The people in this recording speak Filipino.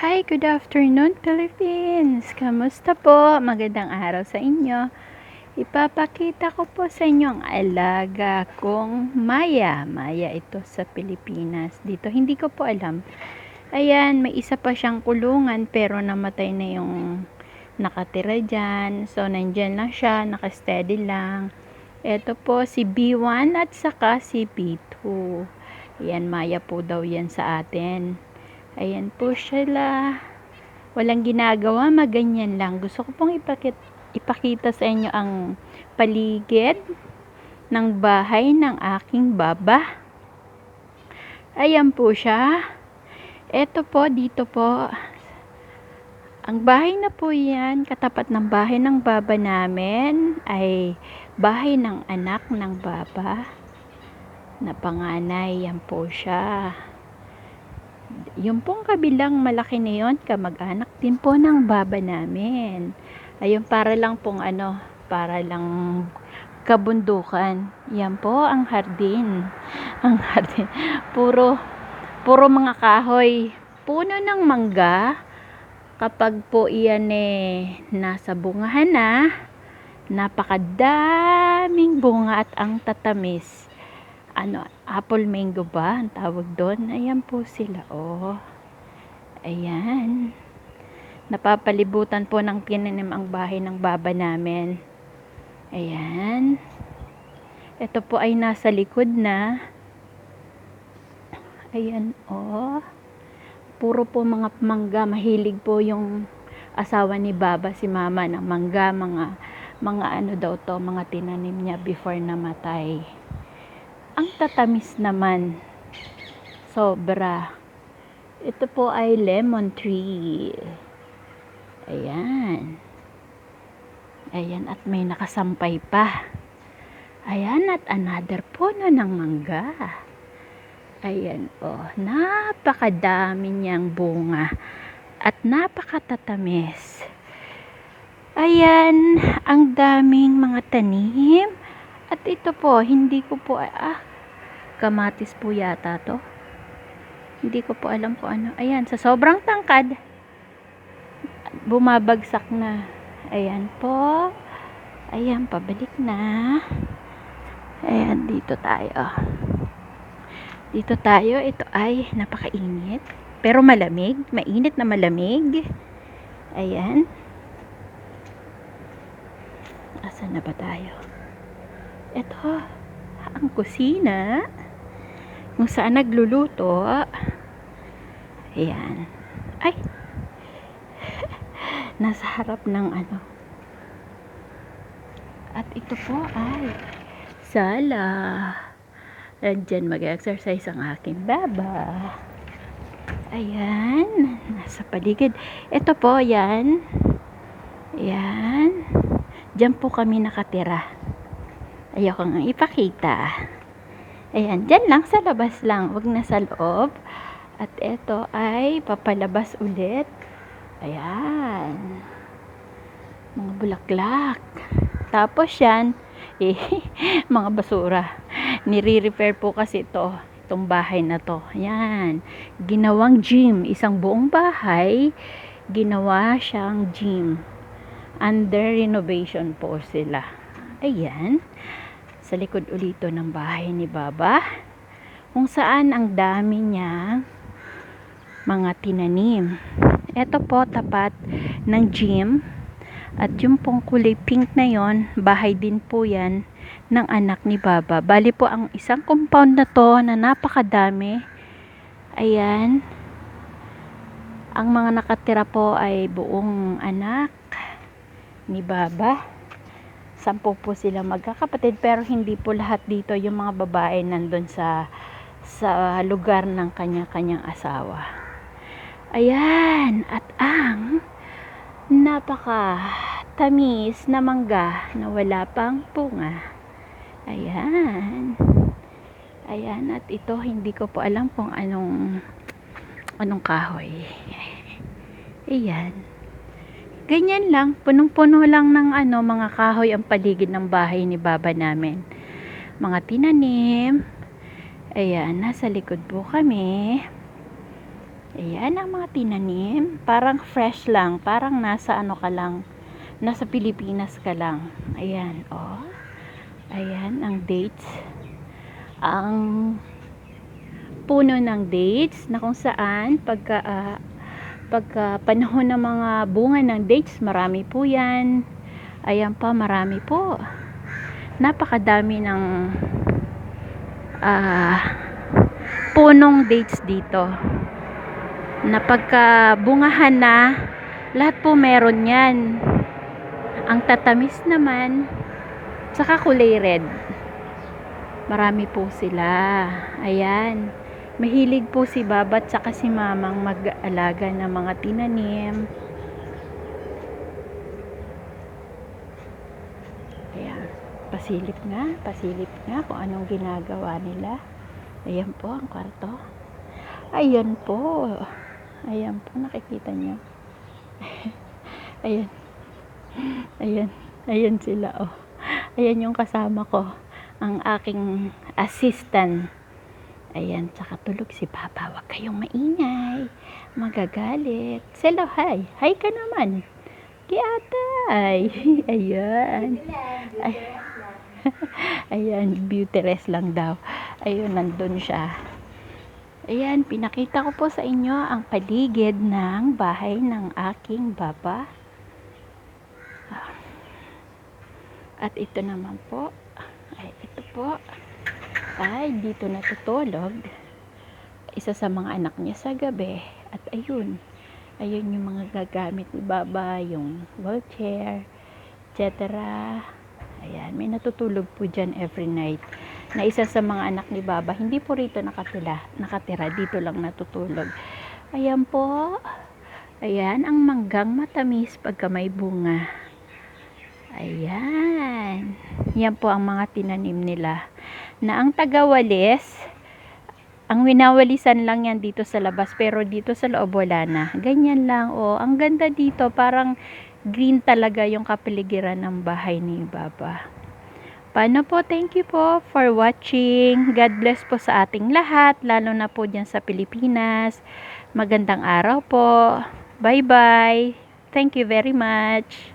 Hi, good afternoon Philippines! Kamusta po? Magandang araw sa inyo. Ipapakita ko po sa inyo ang alaga kong Maya. Maya ito sa Pilipinas. Dito hindi ko po alam. Ayan, may isa pa siyang kulungan pero namatay na yung nakatira dyan. So, nandyan lang siya, nakasteady lang. Ito po si B1 at saka si B2. Ayan, Maya po daw yan sa atin. Ayan po sila. Walang ginagawa, maganyan lang. Gusto ko pong ipakita sa inyo ang paligid ng bahay ng aking baba. Ayan po siya. Ito po, dito po. Ang bahay na po yan, katapat ng bahay ng baba namin, ay bahay ng anak ng baba na panganay. Yan po siya. Yung pong kabilang malaki na yun, kamag-anak din po ng baba namin. Ayun, para lang pong para lang kabundukan. Yan po ang hardin. Ang hardin. Puro mga kahoy. Puno ng mangga. Kapag po iyan nasa bungahan na, napakadaming bunga at ang tatamis. Apple mango ba ang tawag doon? Ayan po sila, oh. Ayan. Napapalibutan po ng tinanim ang bahay ng baba namin. Ayan. Ito po ay nasa likod na. Ayan, oh. Puro po mga mangga. Mahilig po yung asawa ni baba, si mama, ng mangga. Mga daw to, mga tinanim niya before namatay. Ang tatamis naman. Sobra. Ito po ay lemon tree. Ayan. Ayan, at may nakasampay pa. Ayan, at another puno ng mangga. Ayan, oh. Napakadami niyang bunga. At napakatatamis. Ayan, ang daming mga tanim. At ito po, hindi ko po, kamatis po yata to. Hindi ko po alam kung ano. Ayan, sa sobrang tangkad, bumabagsak na. Ayan po. Ayan, pabalik na. Ayan, dito tayo. Dito tayo, ito ay napakainit. Pero malamig, mainit na malamig. Ayan. Asan na ba tayo? Ito, ang kusina. Kung saan nagluluto. Ayan. Ay! Nasa harap ng At ito po ay sala. Diyan mag-exercise ang aking baba. Ayan. Nasa paligid. Ito po, yan. Ayan. Diyan po kami nakatira. Ayoko nga ipakita. Ayan, dyan lang, sa labas lang. Huwag na sa loob. At ito ay papalabas ulit. Ayan. Mga bulaklak. Tapos yan, mga basura. Nire-repair po kasi itong bahay na to. Ayan. Ginawang gym. Isang buong bahay, ginawa siyang gym. Under renovation po sila. Ayan. Sa likod ulito ng bahay ni baba, kung saan ang dami niya mga tinanim. Ito po tapat ng gym, at yung pong kulay pink na yon, bahay din po yan ng anak ni baba. Bali po ang isang compound na to na napakadami. Ayan, ang mga nakatira po ay buong anak ni baba. 10 po sila magkakapatid, pero hindi po lahat dito. Yung mga babae nandun sa lugar ng kanya-kanyang asawa. Ayan, at ang napaka tamis na mangga na wala pang bunga. Ayan. Ayan, at ito hindi ko po alam kung anong kahoy. Ayan. Ganyan lang, punong-puno lang ng mga kahoy ang paligid ng bahay ni baba namin. Mga tinanim. Ayan, nasa likod po kami. Ayan ang mga tinanim. Parang fresh lang. Parang nasa ano ka lang. Nasa Pilipinas ka lang. Ayan, oh. Ayan ang dates. Ang puno ng dates na kung saan pagka panahon ng mga bunga ng dates, marami po yan. Ayan pa, marami po. Napakadami ng punong dates dito. Na pagka bungahan na, lahat po meron yan. Ang tatamis naman, saka kulay red. Marami po sila. Ayan. Mahilig po si Babat saka si Mamang mag-aalaga ng mga tinanim. Ayan. Pasilip nga kung anong ginagawa nila. Ayan po ang kwarto. Ayan po. Ayan po, nakikita nyo. Ayan. Ayan. Ayan sila, oh. Ayan yung kasama ko. Ang aking assistant. Ayan, tsaka tulog si Papa. Huwag kayong maingay. Magagalit. Hello, hi. Hi ka naman. Kiatay. Ayan. Ay. Ayan, beauty rest lang daw. Ayun, nandun siya. Ayan, pinakita ko po sa inyo ang paligid ng bahay ng aking Papa. At ito naman po. Ay, ito po. Ay, dito natutulog. Isa sa mga anak niya sa gabi. At ayun. Ayun yung mga gagamit ni Baba. Yung wheelchair, etc. Ayan, may natutulog po dyan every night. Na isa sa mga anak ni Baba. Hindi po rito nakatira. Dito lang natutulog. Ayan po. Ayan, ang manggang matamis pagka may bunga. Ayan. Yan po ang mga tinanim nila. Na ang tagawalis, ang winawalisan lang yan dito sa labas. Pero dito sa loob wala na. Ganyan lang. Oh, ang ganda dito. Parang green talaga yung kapaligiran ng bahay ni Baba. Paano po? Thank you po for watching. God bless po sa ating lahat. Lalo na po dyan sa Pilipinas. Magandang araw po. Bye-bye. Thank you very much.